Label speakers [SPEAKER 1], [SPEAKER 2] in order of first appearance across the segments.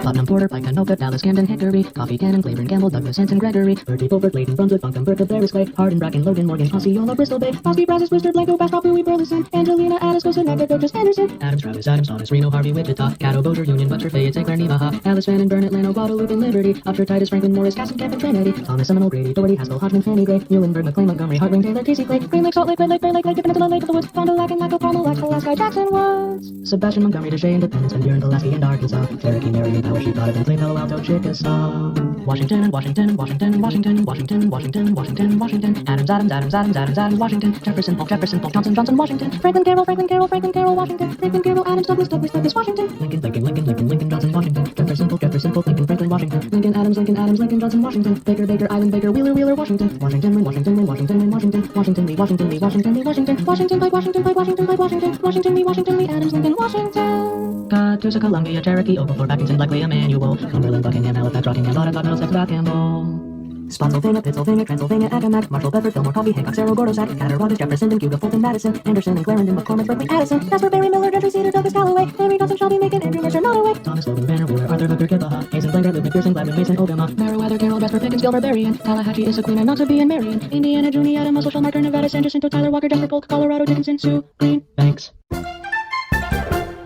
[SPEAKER 1] Putnam, Porter, Pike, Anoka, Dallas, Camden, Hickory, Coffee, Cannon, Claiborne, Campbell, Douglas, Hanson, Gregory, Bertie, Beaufort, Layton, Brunswick, Buncombe, Bertha, Blaris, Clay, Hardin, Bracken, Logan, Morgan, Osceola, Bristol Bay, Bosby, Brazos, Worcester, Blanco, Bastrop, Bowie, Burleson, Angelina, Addis, Wilson, Magna, Douglas, Anderson, Adams, Travis, Adams, Thomas, Reno, Harvey, Wichita, Caddo, Bossier, Union, Butcher, Fayette, St. Clair, Nemaha, Alice, Fannin, Burnett, Lano, Guadalupe, and Liberty, Upshur, Titus, Franklin, Morris, Castle, Camp, and Trinity, Thomas, Seminole, Grady, Doherty, Haskell, Hodgman, Fanny, Gray, Muhlenberg, McLean, Montgomery, Hartwing, Taylor, Casey, Clay, Green Lake, Salt Lake, Red Lake, Bear Lake, Lake, Peninsula, Lake of the Woods, Fond du Lac, and Lac, Palmer, Lac, Alaska, Jackson, Woods, Sebastian, Montgomery, Deshay, Independence, Van Buren, Pulaski, and Arkansas, Cherokee, Marion, Power, Sheep, Ottoman, Plain, Palo Alto, Chickasaw, Washington, and Washington, and Washington, and Washington, and Washington, and Washington, and Washington, and Washington, Adams, Adams, Adams, Adams, Adams, Adams, Washington, Jefferson, Polk, Jefferson, Polk, Johnson, Johnson, Washington, Franklin, Carroll, Franklin, Carroll, Franklin, Carroll, Washington, Franklin, Carroll, Adams, Douglas, Douglas, Douglas, Washington, Lincoln, Lincoln, Lincoln, Lincoln, Lincoln, Johnson, Washington, Jefferson, Polk, Jefferson, Polk, Lincoln, Franklin, Washington, Lincoln, Adams, Lincoln, Adams, Lincoln, Johnson, Washington, Baker, Baker, Island, Baker, Wheeler, Wheeler, Washington, Washington, Win, Washington, Win, Washington, Win, Washington, Washington, Lee, Washington, Lee, Washington, Lee, Washington, Washington, Pike, Washington, Pike, Washington, Pike, Washington, Washington, Lee, Washington, Lee, Adams, Lincoln, Washington, Catoosa, Columbia, Cherokee, Oglethorpe, Atkinson, Blackley, Emmanuel, Cumberland, Buckingham, Halifax, Rockingham, Ottawa, Middlesex, Bath, Campbell, Spotsylvania, Pittsylvania, Transylvania, Accomack, Marshall, Bedford, Fillmore, Coffee, Hancock, Cerro, Gordo, Sac, Cattaraugus, Jefferson, Cuba, Fulton, Madison, Anderson, and Clarendon, McCormick, Berkeley, Addison, Jasper, Berry, Miller, Gentry, Cedar, Douglas, Callaway, Henry, Johnson, Shelby, Macon, Andrew, Mercer, Nottoway, Thomas, Logan, Banner, Wheeler, Arthur, Hooker, Kithaha, Hazen, Blanchard, Ludwig, Pearson, Gladwin, Mason, Ogama, Meriwether, Carroll, Jasper, Pickens, Gilbert, Berrien, Tallahatchie, Issaquah, Nottoway, and Marion, Indiana, Juniata, Muscle, Marker, Nevada, San Jacinto, Tyler, Walker, Jasper, Polk, Colorado, Dickinson, Sioux, Green, Banks,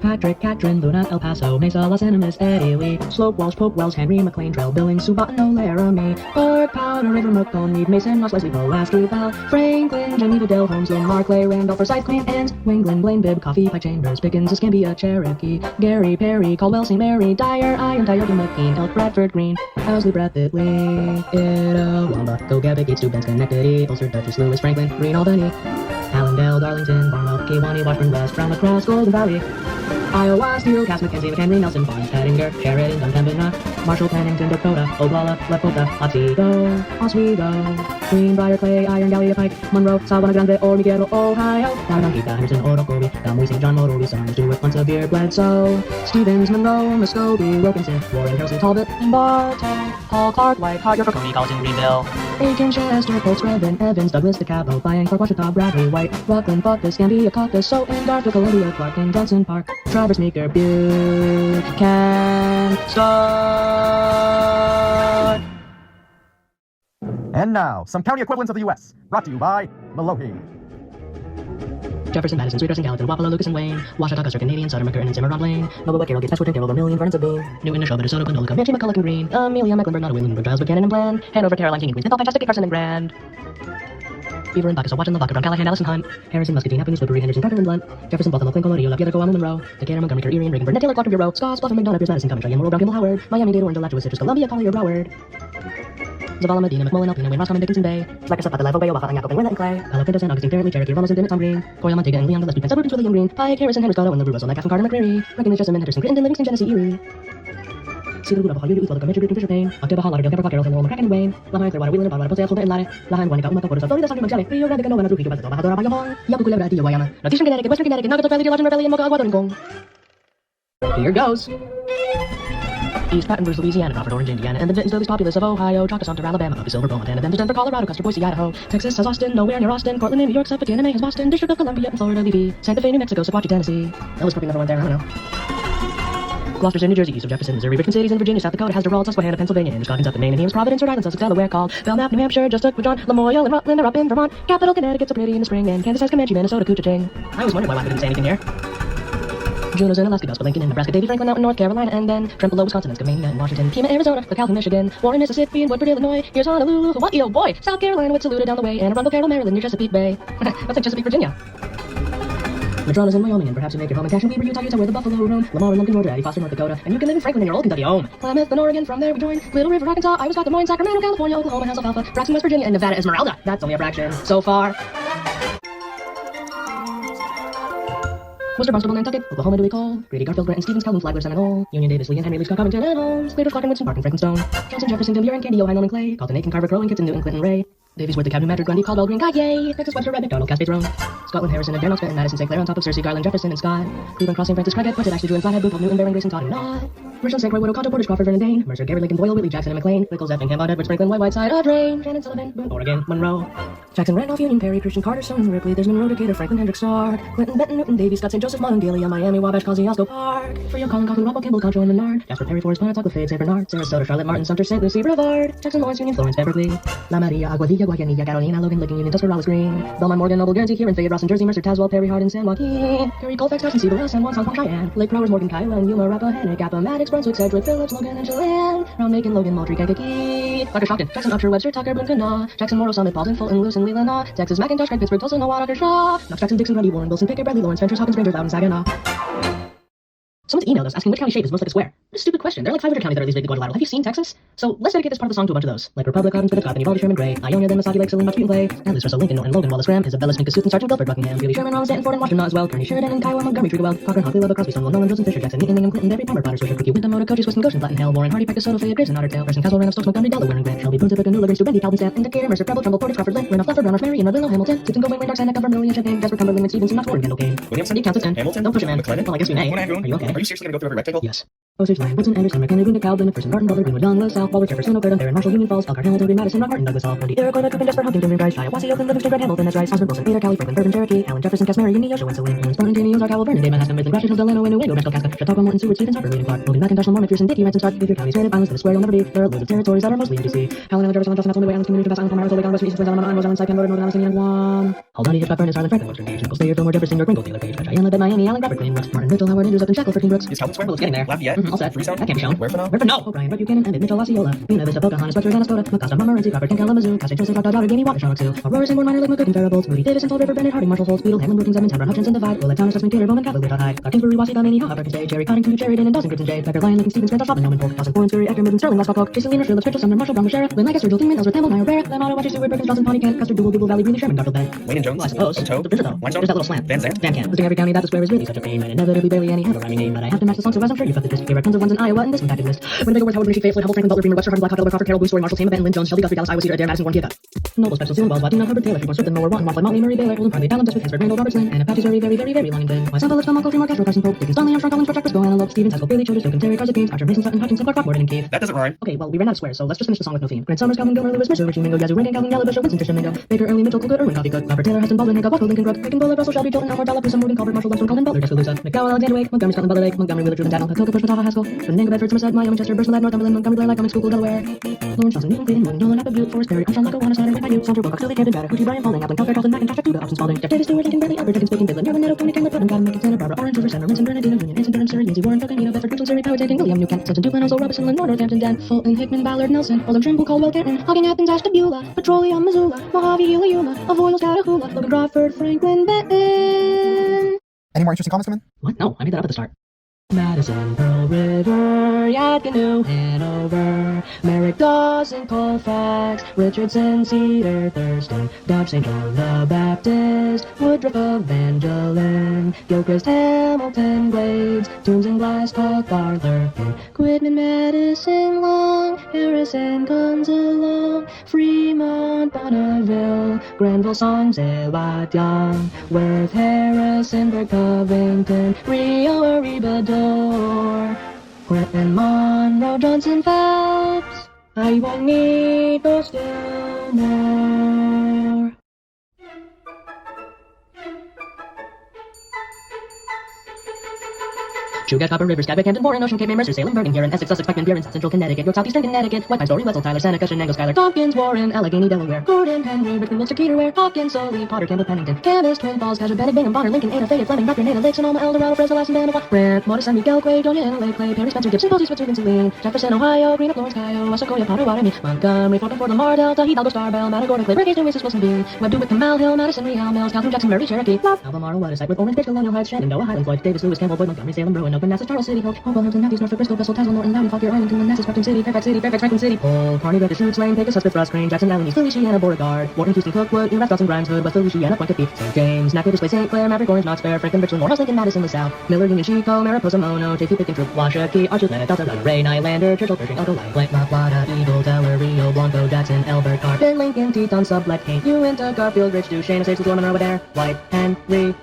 [SPEAKER 1] Patrick, Catron, Luna, El Paso, Mesa, Los Animas, Eddie Lee, Slope, Walsh, Pope, Wells, Henry, McLean, Trail, Billings, Subatino, Laramie, Fort Powder, River, Macomb, Meade, Mason, Ross, Leslie, Pulaski, Val, Franklin, Geneva, Dale, Holmes, Lynn, Mark, Clay, Randolph, Forsyth, Queen Anne's, Wingland, Blaine, Bibb, Coffee, Pike, Chambers, Pickens, Escambia, Cherokee, Gary, Perry, Caldwell, St. Mary, Dyer, Iron, Tioga, McKean, Elk, Bradford, Green, Owsley, Breathitt, Lee, Itawamba, Gogabic, East, Steuben, Schenectady, Ulster, Dutchess, Lewis, Franklin, Green, Albany, Allendale, Darlington, Barnwell, Kewanee, Washburn, West, Brown, LaCrosse, Golden Valley, Iowa, Steele, Cass, McKenzie, McHenry, Nelson, Barnes, Pettinger, Sheridan, Duncan, Marshall, Pennington, Dakota, Oglala, Lakota, Otsego, Oswego, Greenbrier, Clay, Iron, Gallia, Pike, Monroe, Savannah Grande, Ormiguero, Ohio, Taranaki, Henderson, Orocovi, Damoy, St. John, Motorby, Sons, Stewart, Bunsevier, Bledsoe, Stevens, Monroe, Muskogee, Wilkinson, Warren, Harrison, Talbot, Barton, Hall, Clark, White, Hartford, Coney, Colleton, Greenville, Aiken, Chester, Colts, Redden, Evans, Douglas, DeKalb, Bayang, Clark, Washita, Bradley, White, Rockland, Buckus, Gambia, Caucus, So, and Garfield, Columbia, Clark, and Johnson Park, Travers, Meeker, Buchanan, Start.
[SPEAKER 2] And now, some county equivalents of the U.S., brought to you by Melohi.
[SPEAKER 1] Jefferson, Madison, Sweetgrass, Gallatin, Wapello, Lucas, and Wayne, Washita, Custer, Canadian, Sutter, McCurtain, and Cimarron, Lane, Noble, Carroll, Gates, Westwood, Carroll, Vermilion, Vernon, Sabine, Newton, Neshoba, DeSoto, Condola, Comanche, McCulloch, and Green, Amelia, Mecklenburg, Nottoway, Lunenburg, Giles, Buchanan, and Bland, Hanover, Caroline, King, and Queens, Smith, Fantastic, Carson, and Grand, Beaver and Bacchus, Watson, Lavaca, Brown, Callahan, Allison, Hunt, Harrison, Muscatine, Happiness, Woodbury, Henderson, Parker, and Blunt, Jefferson, Baltimore, Clincoln, Lafayette, Lafayette, Monroe, Decatur, Montgomery, Erie, and Regenburg, Taylor, Clark, Bureau, Scotts, Bluffing, McDonough, Pierce, Madison, Coventry, Morrow, Brown, Kimball, Howard, Miami, Dade, Orange, Alachua, Citrus, Columbia, Collier, Broward, Zavala, Medina, McMullen, Alpena, Wayne, Roscommon, Dickinson Bay, Flecker, Zapata, Live, Obayo, Wafa, Angaco, Wayne, and Clay, Palo, Pinto, San Augustine, Fairley, Cherokee, Ronaldson, Dimmitt, Tom Green, Coyle, Montega, and Leon, Gillespie, Penn, Suburbs, William Green, Pike, Harrison, Henry, Scotto, and Liverpool, Metcalf, Carter, McCreary, Breckenridge, Jessamine, Henderson, Crittenden, Livingston, Genesee, Erie, Cedar, Wood, Ohio, Utah, Metro, Brisbane, Payne, October, Lauderdale, Pepper, Carroll, Hillmore, McCracken, and Wayne, Lahine, Clearwater, Wheeler, Bardwell, Posey, Fulton, and Lade, Lahine, Guanica, Umata, Porter, Florida, Sandra, Maggiore, Rio Grande, Canova, Trujillo, Bato, Bajadora, Bayamon, Yapu, Culebra, Guayama, Northeastern Connecticut, Western Connecticut, Nagato, Valley, Lodge, Rebellion, Mocha, Agua, Rincon. Here goes. East Baton Rouge, Louisiana, Crawford, Orange, Indiana, and the Vinton's populace of Ohio, Chalk, Sumter, Alabama, Mobile, Silver, Montana, Denver, Colorado, Custer, Boise, Idaho, Texas has Austin, nowhere near Austin, Portland, New York, Suffolk, Maine has Boston, District of Columbia, and Florida, Levy, Santa Fe, New Mexico, Sequatchie, Tennessee. That was probably another one there, I don't know. Gloucester, New Jersey, east of Jefferson, Missouri, Richmond cities in Virginia, South Dakota, has Gerald, Susquehanna, Pennsylvania, Wisconsin, up in Maine, and Haines, Providence, Rhode Island, Sussex, Delaware, called Belknap, New Hampshire, just took with John, Lamoille, and Rutland, are up in Vermont, Capital, Connecticut, so pretty in the spring, and Kansas has Comanche, Minnesota, Koochaching. I always wondered why Wacker didn't say anything here. Juneau's in Alaska, Gosper, Lincoln in Nebraska, Davie Franklin out in North Carolina, and then Trempealeau, Wisconsin, and Skamania in Washington, Pima, Arizona, Calhoun, Michigan, Warren, Mississippi, and Woodford, Illinois, here's Honolulu, Hawaii, oh boy, South Carolina with Saluda down the way, and Arundel, Carroll, Maryland, near Chesapeake Bay. That's like Chesapeake, Virginia. Madrona's in Wyoming, and perhaps you make your home in Cache and Weber, Utah, where the buffalo roam, Lamar and Lumpkin, Georgia, Eddie Foster, North Dakota, and you can live in Franklin in your old Kentucky home. Klamath and Oregon, from there we join Little River, Arkansas, Iowa, Scott, Des Moines, Sacramento, California, Oklahoma, House Alpha, Braxton, West Virginia, and Nevada, Esmeralda. That's only a fraction so far. Worcester, Barnstable, Nantucket, Oklahoma, Dewey, Cole, Grady, Garfield, Grant, and Stevens, Calhoun, Flagler, Seminole, Union, Davis, Lee, and Henry, Lee, Scott, Covington, and Holmes, Cleaver, Clark, and Woodson, Park, and Frankenstone, Johnson, Jefferson, Van Buren, Candy, Ohio, and Clay, Carlton, Aiken, Carver, Crow, and Kitson, Newton, Clinton, Ray, Davies, Worthy, Cabot, Madrid, Grundy, Caldwell, Green, Guy, yay! Texas, Webster, Red, McDonald, Cascade, Rome, Scotland, Harrison, and Darnell, Spitton, Madison, St. Clair on top of Cersei, Garland, Jefferson, and Scott, Cleveland, Crossing, Francis, Craighead, Pointed, Ashley, Druin, Flathead, Booth, Newton, Baring, Grayson, Todd, and Knott, Mershon, St. Croix, Widow, Conto, Borders, Crawford, Vernon, Dane, Mercer, Gary, Lincoln, Boyle, Whitley, Jackson, and McLean, Nichols, Effingham, Bond, Edwards, Franklin, Whiteside, Drain, Shannon, Sullivan, Boone, Oregon, Monroe, Jackson, Randolph, Union, Perry, Christian, Carter, Stone, Ripley, there's Monroe, Decatur, Franklin, Hendrick, Stark, Clinton, Benton, Newton, Davies, Scott, St. Joseph, Monongalia, Miami, Wabash, Kosciuszko, Park, Frio, Colin, Cochran, Rockwell, Kimball, Concho, and Menard, Jasper, Perry, Forest, Planets, Aquafade, St. Bernard, Sarasota, Charlotte, Martin, Sumter, St. Lucie, Brevard, Jackson, Lawrence, Union, Florence, Beverly, La Maria, Aguadilla, Guayanilla, Carolina, Logan, Licking, Union, Tuscarawas, Green, Belmont, Morgan, Noble, Guernsey, Huron, Fayette, Ross, and Jersey, Mercer, Tazewell, Perry, Hardin, San Joaquin, Curry, Colfax, Carson, Siebel, San Juan, South Palm, Cheyenne, Lake Prowers, Morgan, Kiowa, and Yuma, Rappahannock, Appomattox, Brunswick, Sedgwick, Phillips, Logan, and Chelan, Round Macon, Logan, Moultrie, Kankakee, Dr. Stockton, Jackson, Upshur, Webster, Tucker, Boone, Kanawha, Jackson, Morrow, Summit, Paulton, Fulton, Lewiston, Leland, Texas, McIntosh, Craig, Pittsburgh, Tulsa, Noah, Shaw, Knox, Jackson, Dixon, Grundy, Warren, Wilson, Pickett, Bradley, Lawrence, Ventures, Hawkins, Rangers, Loudon, Saginaw. Someone's emailed us asking which county shape is most like a square. What a stupid question. There are like 500 counties that are these big quadrilateral. Have you seen Texas? So let's dedicate this part of the song to a bunch of those. Like Republic, Cotton, Spitz, Albany, Uvalde, Sherman, Gray, Ionia, Denison, Lake, Silver, Butte, Clay, Atlas, Russell, Lincoln, Norton, Logan, Wallace, Graham, Isabella, Smith, Susan, Sergeant, Guilford, Buckingham, Greeley, Sherman, Ronald, Stanton, Ford, and Washington, as well, Kearney, Sheridan, and Kiowa, Montgomery, Treadwell, Cochran, Hockley, Lubbock, Crosby, Stonewall, Nolan, Wilson, Fisher, Jackson, Newton, Ingham, Clinton, Derby, Palmer, Potter, Swisher, Cookie, Winton, Moto, Coaches, Weston, Goshen, Platten, Hale, Warren, Hardy, Pecos, Soto, Fayette, Grayson, Otterdale, Person, Castle, Randolph, Stokes, Montgomery, Delaware, and Grant, Shelby, Brunswick, New Lagrange, Bendy, Calvin, Stamp, Indicator, Mercer, Preble, Trumbull, Portage, Crawford, Lynn, Randolph, Lefford, Brown, Mary, Madrillo, Hamilton, Tipton, Goldwyn, Dark, Seneca, Vermilion, Champaign, Jasper, Cumberland, Stevenson, Knox, Warren, Kendall, Kane,
[SPEAKER 3] Williamson,
[SPEAKER 1] Deep Counts, 10,
[SPEAKER 3] Hamilton,
[SPEAKER 1] don't push it, man.
[SPEAKER 3] McLennan,
[SPEAKER 1] Well, I guess you may.
[SPEAKER 3] Are you
[SPEAKER 1] okay?
[SPEAKER 3] Are you seriously gonna go through every rectangle?
[SPEAKER 1] Yes. Osage Line, Woodson, Anderson, McKenna, Green, DeKalb, McPherson, Martin, Butler, Greenwood, Young, South, Baldwin, Jefferson, Oakland, Barron, Marshall, Union Falls, Elkhart, Hamilton, Green, Madison, Rock, Martin, Douglas, Hall, Grundy, Iroquois, Cooper, Jasper, Huntington, Green, Bryce, Shiawassee, Oakland, Livingston, Grant, Hamilton, that's right, Osborne, Wilson, Peter, Cali, Franklin, Bourbon, Cherokee, Allen, Jefferson, Casmary, Union, Yoshua, Winslow, Williams, Thornton, Taney, Ozark, Howell, Vernon, Damon, Haskell, Midland, Gratiot, Hill, Delano, Innuendo, Brasco, Casca, Chautauqua, Morton, Seward, Stevens, Harper, William Clark, Logan, McIntosh, Lamar, McPherson, Dickey, Ransom, Stark, Patriot County, Stranded Islands, the square, you'll never be. There are loads of territories that are mostly in DC. Howland, Allen, Jefferson, Johnson, Nelson, Islands, Community, Bass Island, Palmer, Lake Island, West East, Twins Island, Rose Island, Saipan, Northern Island, and Guam. Haldani, Hitchcock, Furnace, Harlan, Franklin, Western Gage, Nickel, Stayer, Fillmore, Jefferson, York, Ringgold, Taylor, Page, Cheyenne, Lebanon, Miami, Allen, Robert, Green, West, Martin, Mitchell, Howard, Andrews, up in Shackle, 13 Brooks.
[SPEAKER 3] Is Calvin Square?
[SPEAKER 1] Well, it's getting there.
[SPEAKER 3] Lafayette?
[SPEAKER 1] All set.
[SPEAKER 3] Freestone?
[SPEAKER 1] That can't be shown.
[SPEAKER 3] Where for now?
[SPEAKER 1] No. O'Brien, Brett Buchanan, Emmett, Mitchell, Osceola, Pina, Vista, Pocahontas, Webster, Anastota, McCosta, Montmorency, Crawford, Ken, Kalamazoo, Cassie, Joseph, Dr. Dodger, Gainey, Water, Sioux, Aurora, Sanborn, Minor, Lake, McCook, Faribault, Moody, Davis, Fall River, Bennett, Harding, Marshall, Folds, Beetle, Hamlin, Brookings, Edmonds, Hembron, Hutchinson, Divide, Willett, Town, Sussman, Taylor, Bowman, Cavalier, High, Kingsbury, Wassey, Balmany, Haw, Perkins, Day, Jerry, Cottington, Sheridan, and Dawson, Gritton, Jay, Becker, Lyon, Lincoln, Stevens, Grand, Shopman, Norman, Polk, Dawson, Florence, Fury, Edgar, Midden, Sterling, West Cock, Jason, Leaner, Phillips, Mitchell, Sumner, Marshall, Brown, Sheriff, Lynn, Lancaster, Joe Kingman, Ellsworth, Hamel, Meyer, Barrett, Glen, Otto, Watcher, Seward, Perkins, Johnson, Pawnee, Kent, Custer, Dugal, Valley, Greeley, Sherman, Garfield, Ben.
[SPEAKER 3] Wayne and Jones?
[SPEAKER 1] Well, I suppose.
[SPEAKER 3] Otoe?
[SPEAKER 1] The visit, though.
[SPEAKER 3] Limestone?
[SPEAKER 1] There's that little slant.
[SPEAKER 3] Van Zandt?
[SPEAKER 1] Van Camp. Visiting every county that the square is really such a pain, and inevitably barely any have a rhyming name, but I have to match the song, so as I'm sure you've got the gist. There are tons of ones in Iowa, and this one packed list. Winnebago, Worth, Howard, Ritchie, Fayetteville, Hull, Franklin, Butler, Freeman, Webster, Hardin, Blackhawk, Delaware, Crawford, Carroll, Blue Story, Marshall, Tama, Benton, Lynn, Jones, Shelby, Guthrie, Dallas, Iowa, Cedar, Adair, Madison, Warren, Keokuk. Noble, Special, Zealand, Wells, Wadena, Hubbard, Taylor, Freeport, Swift, Moore, Wanton, Waffle, Motley, Murray, Baylor, Golden, Farley, Ballon, Dustwood, Pittsburgh, Randall, Robertson, and Apache's very, very, very, very Longington. My son, Village, Belmont, Coulter, Castro, Carson, Pope, Dickens, Donnelly, Armstrong, Collins, Project, Briscoe, Antelope, Stevens, Haskell, Bailey, Childers, Token, Terry, Carson, Keynes, Archer, Mason, Sutton, Hutchinson, Clark, Morton, and Keith.
[SPEAKER 3] That doesn't rhyme.
[SPEAKER 1] Okay, well, we ran out of squares, so let's just finish the song with no theme. Grant Summers, Calvin, Gilmer, Lewis, Mercer, Richie, Mingo, Yazoo, Rankin, Calvin, Yellow, Bishop, Winston, Fisher, Mingo, Baker, Early, Mitchell, Colquitt, Irwin, Coffee Cook, Robert, Taylor, Hudson, Baldwin, Hancock, Watco, Lincoln, Grubb, Bacon, Buller, Russell, Shelby, Jolton, Alford, Dallas, Bruce, Morgan, Colbert, Marshall, Longstream, Colvin, Butler, Tuscaloosa, McDowell, Alexander Wake, Montgomery, Scotland, Butler Lake, Montgomery, Wheeler, Truman, Daniel, Coca, Pushman, Haskell, Fernando, Bedford, Somerset, Miami, Chester, Burson, Northumberland, Montgomery, Blair, Lycoming, Schuylkill, Delaware, Lawrence, Johnson, Newton, Cleveland, Nolan, Napa, Butte, Forest, Perry, Armstrong, Laco, Wanna, Snyder, White, Saunter, Wilcox, Tilly, Camden, Batter, Hootie, Bryan, Paulding, Appling, Calfair, Carlton, McIntosh, Jack, Upton, Spalding, Jeff Davis, Stewart, Lincoln, Bradley, Albert, Dickens, Bacon, Midland, Yarmouth, Nettle, Tony, Cameron, Putnam, Godden, McIntyre, Barbara, Orange, River, Center, Vincent, Bernardino, Union, Anson, Durham, Surrey, Lindsay, Warren, Coconino, Bedford, Richland, Surrey, Power, Taking, William, New Kent, Simpson, Duplin, Onslow, Robinson, Lynn, Northampton, Dan, Fulton, Hickman, Ballard, Nelson, Oldham, Trimble, Caldwell, Kenton, Hocking, Athens, Ashtabula, Petroleum, Missoula, Mojave, Yuma, Avoyles, Catahoula, Logan, Crawford, Franklin, Benton.
[SPEAKER 2] Any more interesting comments come in?
[SPEAKER 1] What? No, I made that up at the start. Madison, Pearl River, Yadkin, Hanover, Merrick, Dawson, Colfax, Richardson, Cedar, Thurston, Dodge, St. John the Baptist, Woodruff, Evangeline, Gilchrist, Hamilton, Glades, Toombs and Glasscock, Bartherton, Quitman, Madison, Long, Harrison, Gonzalong, Fremont, Bonneville, Granville, Songs, Elad, Young, Worth, Harrisonburg, Covington, Rio, Arribador, Portland, Monroe, Johnson, Phelps. I won't need no still more. Chugach, Copper River, Skagit, Hampton, Warren, Ocean, Cape May, Mercer, Salem, Bergen, Huron, Essex, Sussex, Beckman, Buren, South Central Connecticut, York, Southeastern Connecticut, White Pine, Story, Wetzel, Tyler, Seneca, Shenango, Schuyler, Tompkins, Warren, Allegheny, Delaware, Gordon, Henry, Richmond, Wilkes, Peterware, Hawkins, Sully, Potter, Campbell, Pennington, Camas, Twin Falls, Cassia, Bennett, Bingham, Bonner, Lincoln, Ada, Fayette, Fleming, Buckner, Nana, Lake, Sonoma, Eldorado, Fresno, Lassen, Benoit, Brant, Morris, San Miguel, Quay, Joliet, Lake, Clay, Perry, Spencer, Gibson, Posey, Switzer, Vincennes, Jefferson, Ohio, Greenup, Lawrence, Kiowa, Sequoia, Potter, Watermead, Montgomery, Fort Lamar, Delta, Hidalgo, Starbell, Matagorda, Clay, Burgess, Oasis, Wilson, Bean, Webb, DeWitt, Camal, Hill, Madison, Real, Mills, Calhoun, Jackson, Murray, Cherokee, Albemarle, Waterside, with Orange, Colonial Heights, Shenandoah, Highlands, Lloyd, Davis, Lewis, Campbell, Boyd, Montgomery, Salem, Rowan, Manassas, Charles City, Hill, Hopewell, Hampton, Matthews, Norfolk, Bristol, Bristol, Tazewell, Norton, Loudoun, Fauquier, Arlington, Manassas, Parkton City, Fairfax City, Franklin City, Polk, Kearney, Bedford, Shoots, Lane, Pecos, Hudspeth, Rusk, Crane, Jackson, Allen, East Louisiana, Beauregard, Wharton, Houston, Cookwood, New Rascals and Grimes, Hood, West Louisiana, Point Coffee, St. James, Natchez, Display, St. Clair, Maverick, Orange, Knox, Bear, Franklin, Richland, Morehouse, Lincoln, Madison, LaSalle, Miller, Union, Chico, Mariposa, Mono, J.P. Pickens, Troop, Washakie, Archuleta, Delta, Monterey, Nylander, Churchill, Pershing, Elko, Light, Blank, Mapplata, Eagle, Teller, Rio, Blanco, Jackson, Elbert, Carpin, Lincoln, Teton, Sublette, Kate, Uinta, Garfield, Rich, Duchesne, States, Monroe, Adair, White, Henry,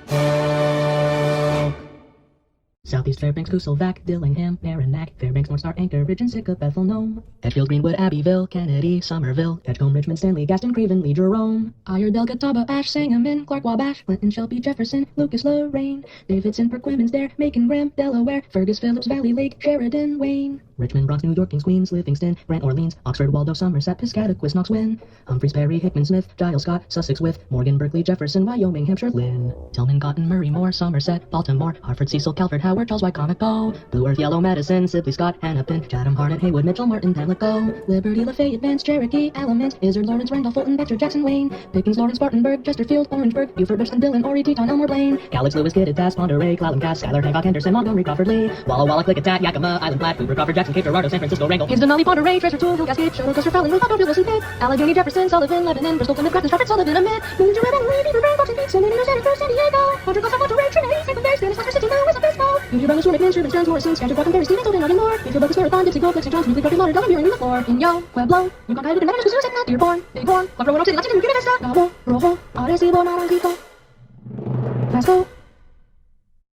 [SPEAKER 1] Southeast Fairbanks, Kusilvac, Dillingham, Merrimack, Fairbanks, North Star, Anchorage, and Sitka, Bethel, Nome, Edgefield, Greenwood, Abbeville, Kennedy, Somerville, Edgecombe, Richmond, Stanley, Gaston, Craven, Lee, Jerome, Iredell, Catawba, Ash, Sangamon, Clark, Wabash, Clinton, Shelby, Jefferson, Lucas, Lorraine, Davidson, Perquimans, there, Macon, Graham, Delaware, Fergus, Phillips, Valley, Lake, Sheridan, Wayne, Richmond, Bronx, New York, Kings, Queens, Livingston, Grant, Orleans, Oxford, Waldo, Somerset, Piscataqua, Knox, Wynn, Humphreys, Perry, Hickman, Smith, Giles, Scott, Sussex, With, Morgan, Berkeley, Jefferson, Wyoming, Hampshire, Lynn, Tillman, Cotton, Murray, Moore, Somerset, Baltimore, Hartford, Cecil, Calvert, Howard, Charles, Wycomico, Blue Earth, Yellow, Madison, Sibley, Scott, Hennepin, Chatham, Harnett, Haywood, Mitchell, Martin, Pamlico, Liberty, Lafayette, Vance, Cherokee, Alamance, Izzard, Lawrence, Randolph, Fulton, Baxter, Jackson, Wayne, Pickens, Lawrence, Spartanburg, Chesterfield, Orangeburg, Beaufort, Richland, Dillon, Horry, Teton, Elmore, Blaine, Calix, Lewis, Kitted, Tass, Monterey, Clallam, Cass, Schuyler, Hancock, Henderson, Montgomery, Crawford, Lee, Walla Walla, Klickitat, Yakima, Island Platte, Cooper, Crawford, Jackson, Cape Girardeau, San Francisco, Wrangell, Kingston, Denali, Monterey, Treasure, Tool, Hill, Cascade, Shoto, Custer, Fallon, Roof, Field, Wilson, Pitt, Allegheny, Jefferson, Sullivan, Lebanon, Bristol, Plymouth, Grafton, Stratford, Sullivan, Amid, Moon, Ribbon, Lee, Beaver, Brown, Boxing Peak, San Antonio, Santa Cruz, San Diego, Contra Costa, Monterey, Trinity, Franklin, Bears, Spanish, Foster City, Mount, West, Bispo, New York, Swimming, Sherman, Jones, Morrison, Skagit, Brocken, Perry, Stevens, Oden, Notting, Moore, Mayfield, Buckets, Marathon, Dixie, Gold, Dixie, Jones, Nuclear, Coffee, Lauder, Delaware, New Floor, Inyo, Pueblo, Yukon, Coyote, Nevada, Missouri, Second, Dearborn, Bighorn, Buffalo, Roanoke City, Lexington, Buena Vista, Gabo, Rojo, Arecibo, Naranjito, Pasco,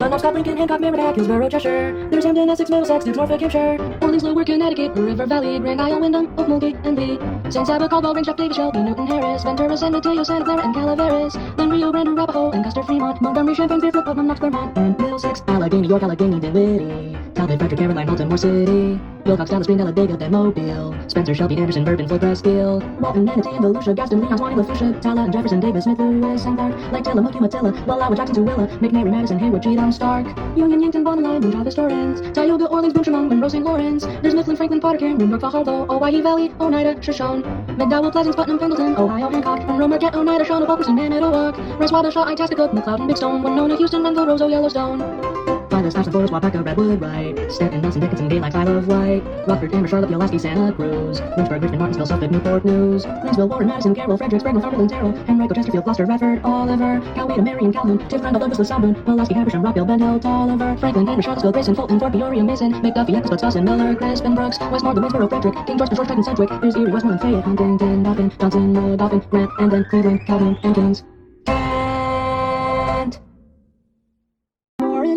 [SPEAKER 1] North Scott, Lincoln, Hancock, Merrimack, Hillsborough, Cheshire, there's Hampton, Essex, Middlesex, there's Norfolk, Hampshire, Orleans, Lower Connecticut, River Valley, Grand Isle, Wyndham, Oak, Mulgate, and Lee, St. Saba, Caldwell, Range, Davis, Shelby, Newton, Harris, Ventura, San Mateo, Santa Clara, and Calaveras, then Rio Grande, Arapahoe, Lancaster, Fremont, Montgomery, Champaign, Fairfield, Putnam, Knox, Claremont, and Middlesex, Allegheny, York, Allegheny, Dinwiddie, Talbot, Frederick, Caroline, Baltimore City, Wilcox, Dallas, Spring, Talladega, then Mobile, Spencer, Shelby, Anderson, Bourbon, Full Presqu'île, Walton, Manatee, and Volusia, Gaston, Leon, Swanee, Lafusia, Tala, and Jefferson, Davis, Smith, Lewis, St. Clark, Lake Tillamook, Umatilla, Wallowa, Jackson, Tooele, McNairy, Madison, Hayward, Cheatham, Stark, Union, Yankton, Bon Line, Travis, Torrance, Tioga, Orleans, Boone, Shamong, Monroe, St. Lawrence, there's Mifflin, Franklin, Potter, Cairn, Windbrook, Fajardo, Owyhee Valley, Oneida, Shoshone, McDowell, Pleasant, Putnam, Pendleton, Ohio, Hancock, Monroe, Marquette, Oneida, Shawnee, Fulkerson, Manitowoc, Rice, Wabasha, Itasca, McLeod, Big Stone, Winona, Houston, Renville, Roseau, Yellowstone, Silas, Ashland, Forest, Wapaka, Redwood, Wright, Stanton, Nelson, Dickinson, Gay, like Isle of Wight, Rockford, Amber, Charlotte, Pulaski, Santa Cruz, Lynchburg, Richmond, Martinsville, Suffolk, Newport News, Greensville, Warren, Madison, Carroll, Fredericksburg, Northumberland, Terrell, Henrico, Chesterfield, Gloucester, Radford, Oliver, Coweta, Marion, Calhoun, Tiff, Randall, Douglas, LaSalle, Pulaski, Habersham, Rockville, Bend Hill, Tolliver, Franklin, Cambridge, Charlottesville, Grayson, Fulton, Fort Peoria, Mason, McDuffie, Eccles, Wisconsin, Miller, Crispin, Brooks, Westmoreland, Winsboro, Frederick, King George, George, Trenton, Sedgwick, there's Erie, Westmoreland, Fayette, Huntington, Dauphin, Johnson, Wood, Dauphin, Grant, and then Cleveland, Calhoun, and Kings. Kent!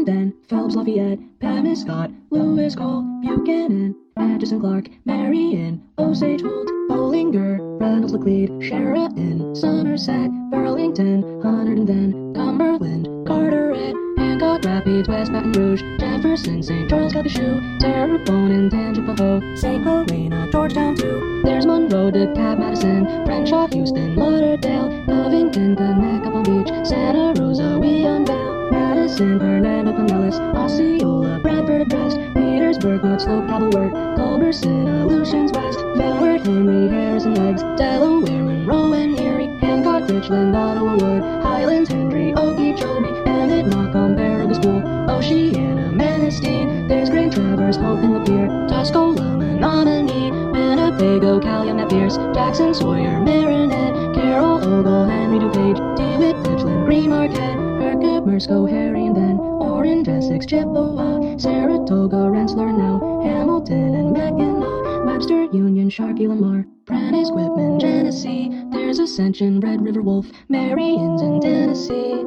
[SPEAKER 1] Then Phelps, Lafayette, Pemiscott, Lewis, Cole, Buchanan, Atchison, Clark, Marion, Osage, Holt, Bollinger, Reynolds, Laclede, Sheridan, Somerset, Burlington, Hunterdon, Cumberland, Carteret, Hancock, Rapids, West Baton Rouge, Jefferson, St. Charles, Calcasieu, Terrebonne, Tangipahoa, St. Helena, Georgetown too. There's Monroe, DeKalb, Madison, Crenshaw, Houston, Lauderdale, Covington, Connecticut, Palm Beach, Santa Rosa, Wionville, Madison, Fernando, Pinellas, Osceola, Bradford, Brest, Petersburg, North Slope, Cableworth, Culberson, Aleutians, West, Velworth, Henry, Harrison, Legs, Delaware, Monroe, and Erie, Hancock, Richland, Ottawa, Wood, Highlands, Hendry, Okeechobee, Emmett, Macomb, Barrow, School, Oceana, Manistee, there's Grand Traverse, Hope, and Lapeer, Tuscola, Menominee, Winnebago, Calumet, Pierce, Jackson, Sawyer, Marinette, Carroll, Ogle, Henry, DuPage, DeWitt, Richland, Green, Marquette, Hercules, Mersco, Harry, and Ben, Orange, Essex, Chippewa, Saratoga, Rensselaer, now Hamilton and Mackinac, Webster, Union, Sharkey, Lamar, Prentice, Whitman, Genesee, there's Ascension, Red River, Wolf, Marion's in Tennessee.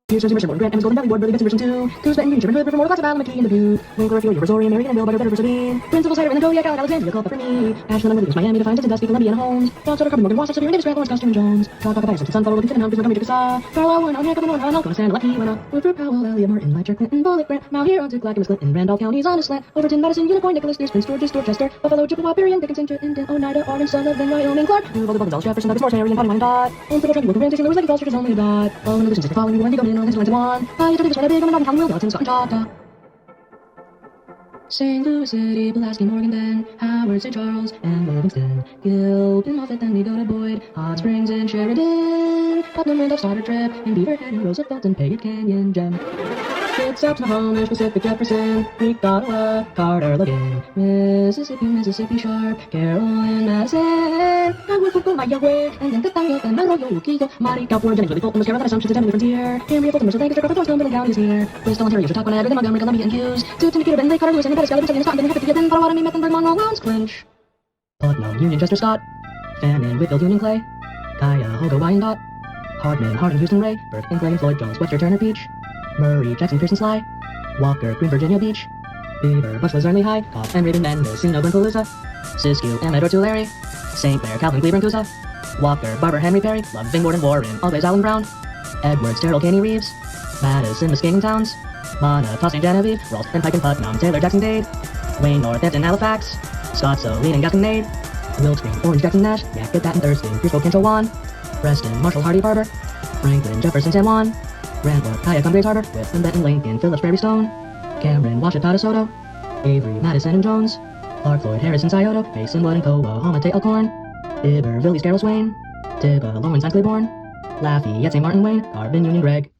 [SPEAKER 1] Here's Jersey, Mercer, Morton, Grant, Emmons, Golden Valley, Ward, Burley, Benson, Version 2, Coos, Benton, Green, Sherman, Hood, Rivermore, Class of Allen, McKee, and Dubuque, Winkler, Field, Brazoria, Marion, Ville, Butter, Sabine, Principal, Cider, and then Kodiak, Alexandria, Culpa, Fernie, Ashland, Liberty, Miami, Defiance, Dusty, Columbia, and Holmes, John Sutter, Carbon, Morgan, Wasatch, Severe, Davis, Grant, Lawrence, Costume, and Jones, Todd, Patterson, Sunflower, Wilkinson, and Humphreys, Montgomery, Chickasaw, Carlisle, Warren, Onyeka, North, Alcona, Sand, Lucky, Winna, Woodford, Powell, Elliott, Martin, Letcher, Clinton, Bullock, Grant, Mount Huron, Clackamas, Clinton, Randolph Counties, Honest, Slant, Overton, Madison, Unicorn, Nicholas, Deer, Prince George's, Dorchester, Buffalo, Chippewa, Berrien, Dickinson, Chittenden, Oneida, Orange, Sullivan, Wyoming, Clark, New Baltimore, Jefferson, Douglas, Morris, Marion, Potting, Dot, Onslow, Trenton, Wilton, Ramsey, St. Louis, Lincoln, Falls, Church, only a dot, Bowman, Division 6, following, Wendy, Govan, Lawrence, One, High, Division, Big, Northern, Calvin, Will, Gallatin, Scott, and Choctaw. St. Louis City, Pulaski, Morganton, Howard, St. Charles, and Livingston, Gilpin, Moffett, then we go to Boyd, Hot Springs, and Sheridan, Putnam, Randolph, Stoddard, Tripp, and Beaverhead, and Roosevelt, and Paget Canyon, Gem. Kitsap, Snohomish, Pacific, Jefferson, Creek, Ottawa, Carter, Logan, Mississippi, Sharp, Carolyn, Madison, Agua, Maya, and then Catania, and Arroyo, Luquillo, Maricá, Fort Jennings, Fulton, North Carolina, Assumption, Examining Frontier, Cambria, Fulton, Mercer, Lancaster, Crawford, Cumberland County is near, Bristol, Ontario, Chautauqua, Niagara, Montgomery, Columbia, and Hughes, Toots, Decatur, Bentley, Carter, Lewis, and Nevada, Scotland, Scotland, Hampton, Potawatomi, Mecklenburg, Monroe, Rounds, Clinch, Putnam, Union, Chester, Scott, Fannin, Whitfield, Union, Clay, Cuyahoga, Wyandotte, Hardman, Hardin, Houston, Ray, Burke, Inkling, Floyd, Jones, Webster, Turner, Peach, Murray, Jackson, Pearson, Sly, Walker, Queen, Virginia Beach, Beaver, Bushwell, Zernley High, Cobb, and Raven, Mendocino, Palooza, Siskiyou, Emmett, or Tulare, St. Clair, Calvin, Cleveland, Coosa, Walker, Barber, Henry Perry, Loving, Warden, Warren, Always, Allen Brown, Edwards, Terrell, Caney, Reeves, Madison, Muskegon, Towns, Mana, Tossing, Genevieve, Ralston, Pike, and Putnam, Taylor, Jackson, Dade, Wayne, Northampton, Halifax, Scottsville, Leading, Gasconade, Wilkes Green, Orange, Jackson, Nash, Yakut, Baton, Thurston, Pierceville, Canto, Juan, Preston, Marshall, Hardy, Barber, Franklin, Jefferson, San Juan, Randolph, Kayak, Grays Harbor, Whitman, Benton, Lincoln, Phillips, Prairie Stone, Cameron, Washita, Soto, Avery, Madison, and Jones, Clark, Floyd, Harrison, Scioto, Mason, Wood, and Coahoma, Elkhorn, Bibber, Villies, Carroll, Swain, Tibba, Lawrence, Claiborne, Laffey, St. Martin, Wayne, Carbon, Union, Gregg,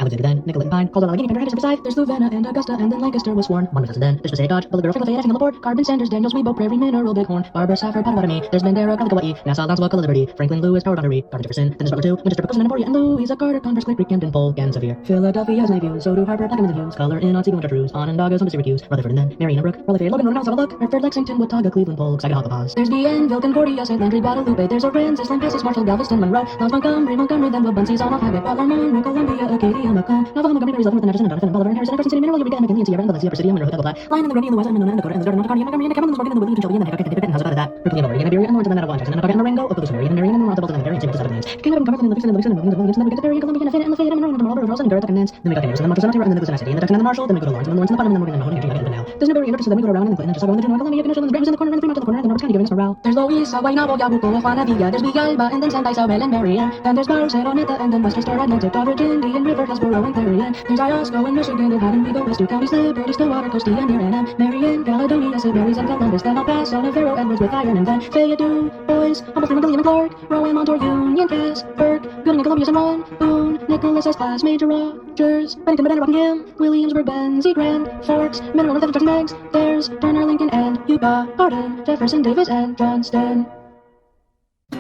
[SPEAKER 1] Alexander then, Nicollet, Pine, Caldwell, Allegheny, Pender, Henderson, Forsyth, there's Luvena and Augusta, and then Lancaster was sworn, Monmouth, then, there's Passaic, Bullitt, Fickle, Fayette, Laporte, Carbon, Sanders, Daniels, Weebo, Prairie, Mineral, Bighorn, Barber, Safford, Potawatomi, there's Bandera, Kalikawai, Nassau, Lounsville, Liberty, Franklin, Lewis, Power, Boundary, Gardner, Jefferson, then there's Butler 2, Winchester, Brooklyn, Emporia, and Louisa, Carter, Converse, Clay Creek, Camden, Polk, and Sevier, Philadelphia has Lakeview, so do Harper, Plaquemines, and Hughes, Color, in Otsego, Winter, Trews, Onondaga, some Syracuse, Rutherford, and then Marion, Brook, Rutherford, Logan, Northern, South, Look, Hartford, Lexington, Watauga, Cleveland, Polk, Saginaw, Paws, there's Bienville, Concordia, St. Landry, Guadalupe, there's Orange, Island, Passes, Marshall, Galveston, Monroe, Lawrence, Montgomery, then Bunce's on Off Highway, Butler, Monroe, Columbia, Acadia, Macomb, Navajo, Montgomery, Leavenworth, Anderson, and Donovan, Bolivar, and Harrison, Carson City, Mineral, Eureka, McKinley, and Sierra, and Valencia, Presidio, Monroe, Double Black, Lion, and the Gurney, and the West, and Minnesota, and Dakota, and the Garden, Montgomery, and Cameron, and Morgan, and the Woodley, and Shelby, and the Hickory, and Tippett, and How's about that? Brooklyn, and Oregon, and Iberia, and Lawrence, and Jackson, and Marengo, Oklahoma, Mary, and Marion, and Ronald, and Barry, and St. Louis, and King of Government, and Livingston, and Livingston, and Williams, and the Perry, and Columbia, and Fayette, and Lafayette, and Monroe, and Marlboro, Rosen, and Garrett, and Nance, then we got Harrison, and the Marshall, and the City, and the Jackson, and the Marshall, then we go to Lawrence, and the Putnam, and the Morgan, and the Holding, and now. There's Newberry, and Richardson, then we go to Rowan, and the Clinton, and Chicago, and the Junior, Columbia, and National, and the Rams in the corner, and the Fremont in the corner, and the North County, giving us morale. There's Louisa, Guaynabo, Yabuco, Juanadilla, there's Villalba, and then Santa Isabel, and Marion, then there's Barrow, Saronita, and then Westchester, Atlantic, Doddridge, Indian River, Hillsborough, and Clarion, there's Iosco, and Michigan, and Haddon, we go west to counties, Liberty, Stillwater, Coastie, and Marion, Marion, Caledonia, St. Mary's, and Columbus, then El Paso, Navarro, Edwards, with Iron, and then Fayette, Du Bois, Humboldt, Montgomery, and Clark, Rowan, Montour, Union, Cass, Burke, Gooding, and Columbia, and Ron, Boone, Nicholas, S. Class, Major, Rogers, Bennington, Medina, Rockingham, Williamsburg, Benzie, Grand, Forks, Mineral, and Jackson, Meggs, there's Turner, Lincoln, and Yuba, Hardin, Jefferson, Davis, and Johnston.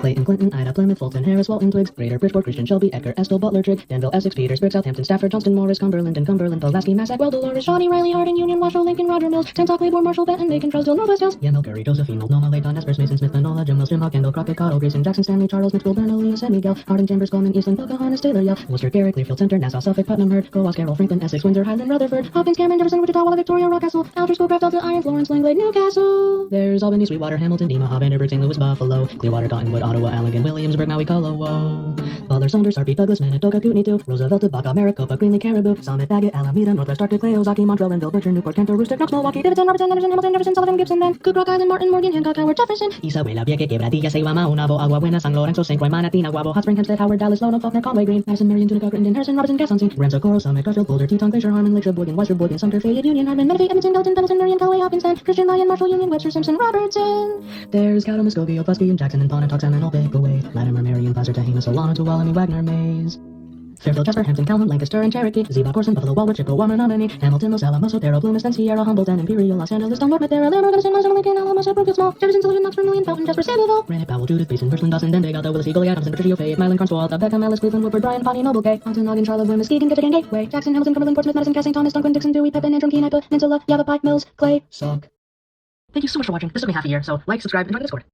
[SPEAKER 1] Clayton, Clinton, Ida, Plymouth, Fulton, Harris, Walton, Twiggs, Greater Bridgeport, Christian, Shelby, Edgar, Estill, Butler, Trigg, Danville, Essex, Petersburg, Southampton, Stafford, Johnston, Morris, Cumberland, and Cumberland, Pulaski, Massac, Well, Dolores, Shawnee, Riley, Hardin, Union, Washoe, Lincoln, Roger Mills, Tensaw, Claiborne, Marshall, Benton, Macon, Trousdale, Northwest Hills, Yamhill, Curry, Josephine, Multnomah, Layton, Espers, Mason, Smith, Manola, Jim Mills, Jim Hawk, Kendall, Crockett, Cottle, Grayson, Jackson, Stanley, Charles, Mitchell, Bernalillo, San Miguel, Hardin, Chambers, Coleman, Eastland, Pocahontas, Taylor, Yell, Worcester, Garrick, Clearfield Center, Nassau, Suffolk, Putnam, Hurd, Cowas, Carroll, Franklin, Essex, Windsor, Highland, Rutherford, Hopkins, Cameron, Jefferson, Wichita, Walla, Victoria, Rockcastle, Alger, Schoolcraft, Delta, Iron, Florence, Langlade, Newcastle. There's Albany, Sweetwater, Hamilton, Dema, Hobb, Vanderburgh, St. Louis, Buffalo, Clearwater, Cottonwood, Ottawa, Allegan, Williamsburg, Maui, Whoa. Butler, Saunders, Sarpy, Douglas, Manitoba, Kootenai, Roosevelt, Baca, Maricopa, Greenlee, Caribou, Summit, Bagot, Alameda, Northwest Arctic, Clay, Ozaki, Montreal, Linville, Bircher, Newport, Kento, Rooster, Knox, Milwaukee, Davidson, Robertson, Anderson, Hamilton, Jefferson, Sullivan, Gibson, then Cook, Rock Island, Martin, Morgan, Hancock, Howard, Jefferson, Isabela, Vieques, Quebradilla, Seiwama, Unabo, Agua Buena, San Lorenzo, St. Croix, Manatee, Guabo, Hot Spring, Hempstead, Howard, Dallas, Lono, Faulkner, Conway, Green, Madison, Marion, Tunica, Crittenden, Harrison, Robertson, Gaston, Ramsey, Coral, Summit, Garfield, Boulder, Teton, Glacier, Harmon, Lakeshore, Boyden, Westford, Boyden, Sumter, Fayette, Union, Hardman, Menifee, Edmonton, Belton, Pendleton, Marion, Callaway, Hopkinton, Christian, Lyon, Marshall, Union, Webster, Simpson, Robertson. There's Caddo, Muskogee, Opusky, and Jackson, and Pontotoc, Seminole, Pickaway, Latimer, Marion, Placer, Tahima, Solano, Tuolumne, Wagner, Mays. Fairfield, Jasper, Hampton, Calhoun, Lancaster, and Cherokee, Ziba, Corson, Buffalo, Walwood, Chippewa, Menominee, Hamilton, Los Alamos, Otero, Bloomington, Sierra, Humboldt, and Imperial, Los Angeles, Dunlop, Madera, Larimer, Gunnison, Mazama, Lincoln, Alamos, Brookfield, Small, Jefferson, Sullivan, Knox, Vermillion, Fountain, Jasper, Sableville, Granite, Powell, Judith, Basin, Richland, Dawson, Dendig, Alta, Willis, Eagle, Adams, and Patricio, Fayette, Milan, Carnswell, Alta, Beckham, Ellis, Cleveland, Woodford, Bryan, Pawnee, Noble, Gay, Haunton, Logan, Charlotte, Bloom, Muskegon, Ketchikan, Gateway, Jackson, Hamilton, Cumberland, Portsmouth, Madison, Cass, St. Thomas, Dunquin, Dixon, Dewey, Pepin, Antrim, Kenai, Peninsula, Yavapai, Mills, Clay, Sauk. Thank you so much for watching. This took me half a year, so like, subscribe, and join the Discord.